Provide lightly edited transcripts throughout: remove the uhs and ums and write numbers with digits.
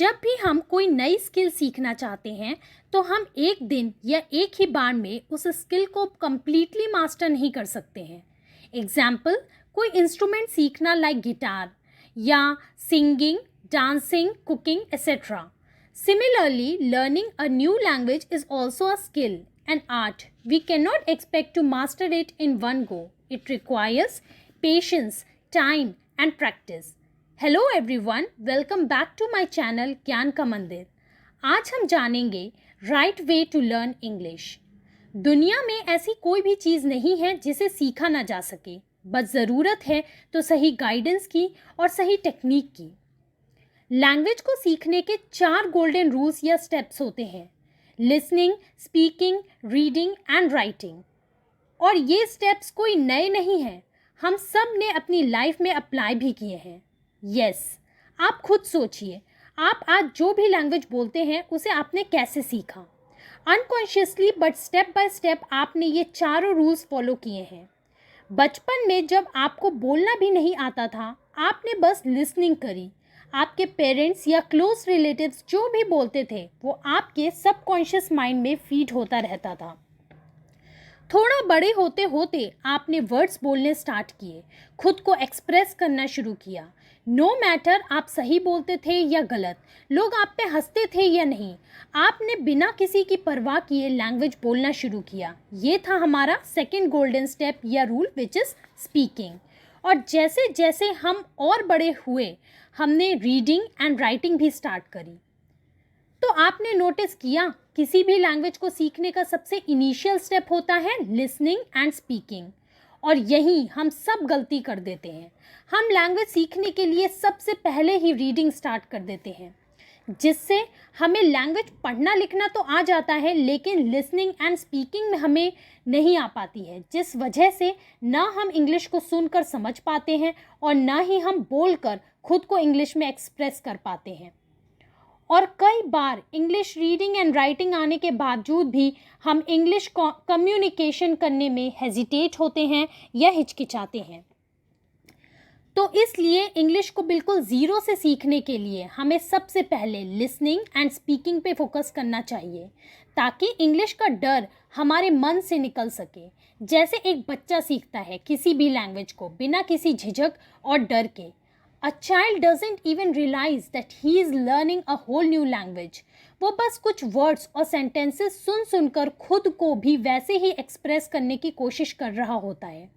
जब भी हम कोई नई स्किल सीखना चाहते हैं तो हम एक दिन या एक ही बार में उस स्किल को कम्प्लीटली मास्टर नहीं कर सकते हैं। एग्जाम्पल, कोई इंस्ट्रूमेंट सीखना लाइक गिटार या singing, dancing, cooking etcetera. Similarly, learning a new language is also a skill, an art. We cannot expect to master it in one go. It requires patience, time and practice. Hello everyone, welcome back to my channel ज्ञान का मंदिर। आज हम जानेंगे right way to learn English. दुनिया में ऐसी कोई भी चीज़ नहीं है जिसे सीखा ना जा सके, बस ज़रूरत है तो सही गाइडेंस की और सही टेक्निक की। लैंग्वेज को सीखने के 4 गोल्डन रूल्स या स्टेप्स होते हैं: listening, speaking, reading and writing. और ये स्टेप्स कोई नए नहीं हैं, हम सब ने अपनी लाइफ में अप्लाई भी किए हैं। यस, आप खुद सोचिए, आप आज जो भी लैंग्वेज बोलते हैं उसे आपने कैसे सीखा। Unconsciously but step by step आपने ये चारों रूल्स फॉलो किए हैं। बचपन में जब आपको बोलना भी नहीं आता था, आपने बस लिसनिंग करी। आपके पेरेंट्स या क्लोज रिलेटिव्स जो भी बोलते थे वो आपके सबकॉन्शियस माइंड में फीड होता रहता था। थोड़ा बड़े होते होते आपने वर्ड्स बोलने स्टार्ट किए, खुद को एक्सप्रेस करना शुरू किया। नो मैटर आप सही बोलते थे या गलत, लोग आप पे हंसते थे या नहीं, आपने बिना किसी की परवाह किए लैंग्वेज बोलना शुरू किया। ये था हमारा सेकंड गोल्डन स्टेप या रूल, विच इज़ स्पीकिंग। और जैसे जैसे हम और बड़े हुए, हमने रीडिंग एंड राइटिंग भी स्टार्ट करी। तो आपने नोटिस किया, किसी भी लैंग्वेज को सीखने का सबसे इनिशियल स्टेप होता है लिसनिंग एंड स्पीकिंग। और यही हम सब गलती कर देते हैं। हम लैंग्वेज सीखने के लिए सबसे पहले ही रीडिंग स्टार्ट कर देते हैं, जिससे हमें लैंग्वेज पढ़ना लिखना तो आ जाता है, लेकिन लिसनिंग एंड स्पीकिंग में हमें नहीं आ पाती है, जिस वजह से ना हम इंग्लिश को सुनकर समझ पाते हैं और ना ही हम बोलकर खुद को इंग्लिश में एक्सप्रेस कर पाते हैं। और कई बार इंग्लिश रीडिंग एंड राइटिंग आने के बावजूद भी हम इंग्लिश कम्युनिकेशन करने में हेजिटेट होते हैं या हिचकिचाते हैं। तो इसलिए इंग्लिश को बिल्कुल ज़ीरो से सीखने के लिए हमें सबसे पहले लिसनिंग एंड स्पीकिंग पे फोकस करना चाहिए, ताकि इंग्लिश का डर हमारे मन से निकल सके। जैसे एक बच्चा सीखता है किसी भी लैंग्वेज को बिना किसी झिझक और डर के। A child doesn't even realize that he is learning a whole new language. वो बस कुछ वर्ड्स और सेंटेंसेस सुन सुनकर खुद को भी वैसे ही एक्सप्रेस करने की कोशिश कर रहा होता है।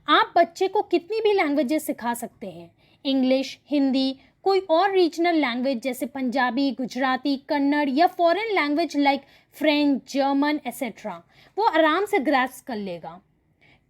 आप बच्चे को कितनी भी लैंग्वेजेस सिखा सकते हैं, इंग्लिश, हिंदी, कोई और रीजनल लैंग्वेज जैसे पंजाबी, गुजराती, कन्नड़ या foreign language like French, German etcetera, वो आराम से ग्रास्प कर लेगा,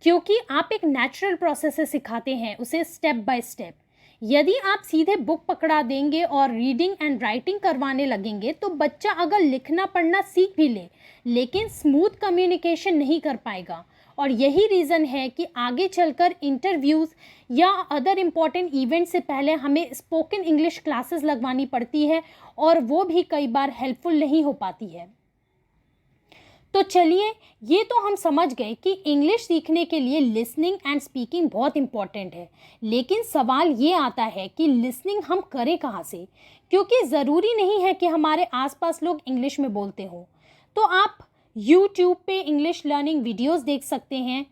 क्योंकि आप एक नेचुरल प्रोसेस से सिखाते हैं उसे स्टेप बाय स्टेप। यदि आप सीधे बुक पकड़ा देंगे और रीडिंग एंड राइटिंग करवाने लगेंगे तो बच्चा अगर लिखना पढ़ना सीख भी ले, लेकिन स्मूथ कम्युनिकेशन नहीं कर पाएगा। और यही रीज़न है कि आगे चलकर इंटरव्यूज़ या अदर इम्पॉर्टेंट इवेंट से पहले हमें स्पोकन इंग्लिश क्लासेस लगवानी पड़ती है, और वो भी कई बार हेल्पफुल नहीं हो पाती है। तो चलिए, ये तो हम समझ गए कि इंग्लिश सीखने के लिए लिसनिंग एंड स्पीकिंग बहुत इम्पॉर्टेंट है, लेकिन सवाल ये आता है कि लिसनिंग हम करें कहाँ से, क्योंकि ज़रूरी नहीं है कि हमारे आसपास लोग इंग्लिश में बोलते हों। तो आप यूट्यूब पे इंग्लिश लर्निंग वीडियोस देख सकते हैं,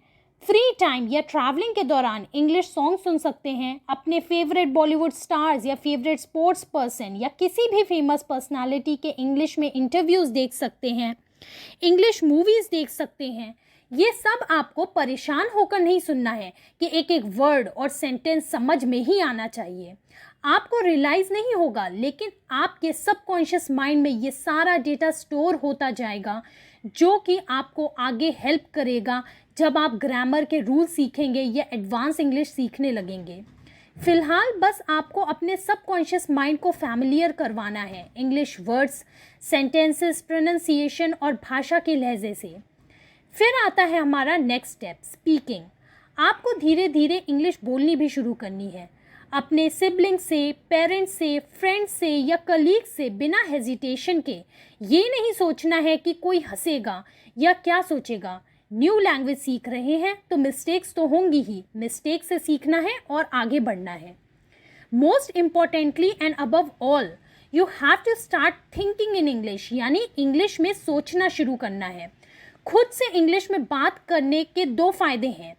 फ्री टाइम या ट्रैवलिंग के दौरान इंग्लिश सॉन्ग सुन सकते हैं, अपने फेवरेट बॉलीवुड स्टार्स या फेवरेट स्पोर्ट्स पर्सन या किसी भी फेमस पर्सनालिटी के इंग्लिश में इंटरव्यूज़ देख सकते हैं, इंग्लिश मूवीज़ देख सकते हैं। ये सब आपको परेशान होकर नहीं सुनना है कि एक एक वर्ड और सेंटेंस समझ में ही आना चाहिए। आपको रियलाइज़ नहीं होगा, लेकिन आपके सबकॉन्शियस माइंड में ये सारा डेटा स्टोर होता जाएगा, जो कि आपको आगे हेल्प करेगा जब आप ग्रामर के रूल सीखेंगे या एडवांस इंग्लिश सीखने लगेंगे। फ़िलहाल बस आपको अपने सबकॉन्शियस माइंड को फैमिलियर करवाना है इंग्लिश वर्ड्स, सेंटेंसेस, प्रोनाउंसिएशन और भाषा के लहजे से। फिर आता है हमारा नेक्स्ट स्टेप, स्पीकिंग। आपको धीरे धीरे इंग्लिश बोलनी भी शुरू करनी है। अपने सिबलिंग से, पेरेंट्स से, फ्रेंड्स से या कलीग से बिना हेजिटेशन के। ये नहीं सोचना है कि कोई हंसेगा या क्या सोचेगा। न्यू लैंग्वेज सीख रहे हैं तो मिस्टेक्स तो होंगी ही, मिस्टेक से सीखना है और आगे बढ़ना है। Most importantly and above all, you have to start thinking in English, यानी इंग्लिश में सोचना शुरू करना है। खुद से इंग्लिश में बात करने के दो फ़ायदे हैं।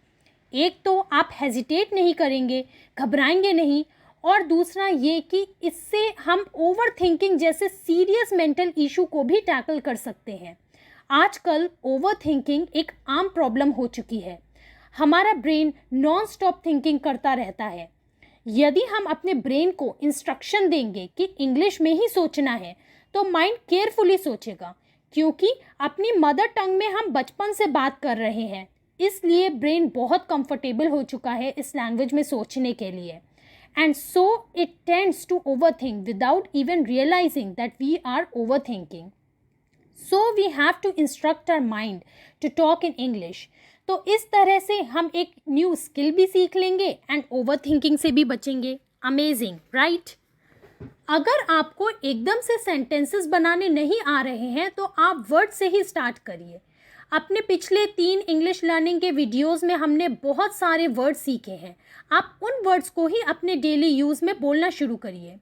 एक तो आप हेजिटेट नहीं करेंगे, घबराएंगे नहीं, और दूसरा ये कि इससे हम ओवर थिंकिंग जैसे सीरियस मेंटल इशू को भी टैकल कर सकते हैं। आजकल ओवर थिंकिंग एक आम प्रॉब्लम हो चुकी है। हमारा ब्रेन नॉन स्टॉप थिंकिंग करता रहता है। यदि हम अपने ब्रेन को इंस्ट्रक्शन देंगे कि इंग्लिश में ही सोचना है, तो माइंड केयरफुली सोचेगा, क्योंकि अपनी मदर टंग में हम बचपन से बात कर रहे हैं, इसलिए ब्रेन बहुत कंफर्टेबल हो चुका है इस लैंग्वेज में सोचने के लिए। And so it tends to overthink without even realising that we are overthinking. So we have to instruct our mind to talk in English. तो इस तरह से हम एक न्यू स्किल भी सीख लेंगे एंड ओवर थिंकिंग से भी बचेंगे। Amazing, right? अगर आपको एकदम से सेंटेंसेस बनाने नहीं आ रहे हैं तो आप वर्ड से ही स्टार्ट करिए। अपने पिछले 3 इंग्लिश लर्निंग के वीडियोस में हमने बहुत सारे वर्ड सीखे हैं। आप उन वर्ड्स को ही अपने डेली यूज़ में बोलना शुरू करिए।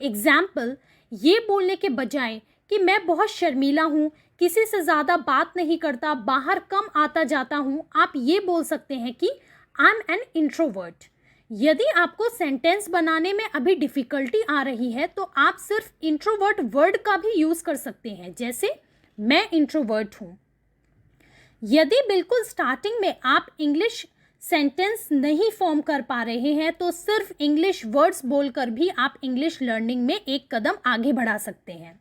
एग्जाम्पल, ये बोलने के बजाय कि मैं बहुत शर्मीला हूँ, किसी से ज़्यादा बात नहीं करता, बाहर कम आता जाता हूँ, आप ये बोल सकते हैं कि आई एम एन इंट्रोवर्ट। यदि आपको सेंटेंस बनाने में अभी डिफ़िकल्टी आ रही है तो आप सिर्फ इंट्रोवर्ट वर्ड का भी यूज़ कर सकते हैं, जैसे मैं इंट्रोवर्ट हूँ। यदि बिल्कुल स्टार्टिंग में आप इंग्लिश सेंटेंस नहीं फॉर्म कर पा रहे हैं तो सिर्फ इंग्लिश वर्ड्स बोलकर भी आप इंग्लिश लर्निंग में एक कदम आगे बढ़ा सकते हैं।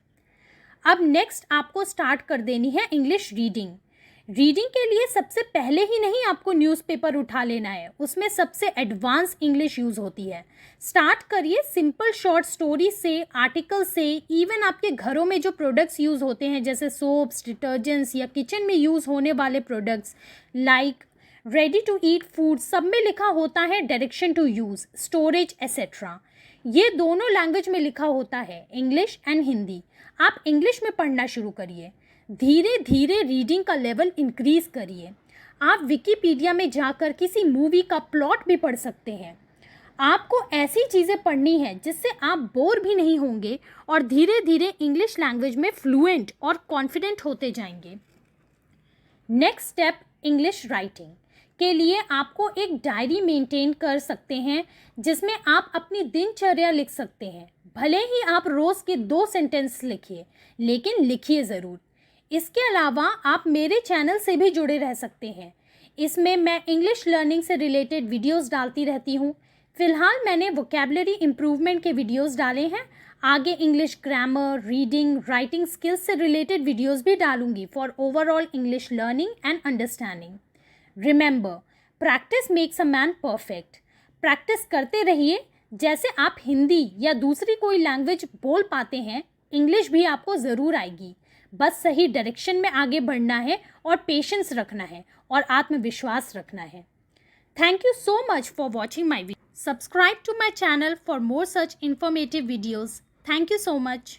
अब नेक्स्ट आपको स्टार्ट कर देनी है इंग्लिश रीडिंग। रीडिंग के लिए सबसे पहले ही नहीं आपको न्यूज़पेपर उठा लेना है, उसमें सबसे एडवांस इंग्लिश यूज़ होती है। स्टार्ट करिए सिंपल शॉर्ट स्टोरी से, आर्टिकल से, इवन आपके घरों में जो प्रोडक्ट्स यूज़ होते हैं जैसे सोप्स, डिटर्जेंट्स या किचन में यूज़ होने वाले products like ready to eat food, सब में लिखा होता है direction to use, storage etcetera. ये दोनों लैंग्वेज में लिखा होता है, इंग्लिश एंड हिंदी। आप इंग्लिश में पढ़ना शुरू करिए। धीरे धीरे रीडिंग का लेवल इंक्रीज़ करिए। आप विकिपीडिया में जाकर किसी मूवी का प्लॉट भी पढ़ सकते हैं। आपको ऐसी चीज़ें पढ़नी है जिससे आप बोर भी नहीं होंगे और धीरे धीरे इंग्लिश लैंग्वेज में फ्लुएंट और कॉन्फिडेंट होते जाएंगे। नेक्स्ट स्टेप, इंग्लिश राइटिंग के लिए आपको एक डायरी मेंटेन कर सकते हैं जिसमें आप अपनी दिनचर्या लिख सकते हैं। भले ही आप रोज़ के 2 सेंटेंस लिखिए, लेकिन लिखिए ज़रूर। इसके अलावा आप मेरे चैनल से भी जुड़े रह सकते हैं। इसमें मैं इंग्लिश लर्निंग से रिलेटेड वीडियोस डालती रहती हूँ। फ़िलहाल मैंने वोकैबुलरी इम्प्रूवमेंट के वीडियोस डाले हैं। आगे English grammar, reading, writing skills से रिलेटेड वीडियोस भी डालूंगी for overall English learning and understanding. Remember, practice makes a man perfect. Practice करते रहिए। जैसे आप हिंदी या दूसरी कोई लैंग्वेज बोल पाते हैं, इंग्लिश भी आपको ज़रूर आएगी। बस सही डायरेक्शन में आगे बढ़ना है और पेशेंस रखना है और आत्मविश्वास रखना है। Thank you so much for watching my video. Subscribe to my channel for more such informative videos. Thank you so much.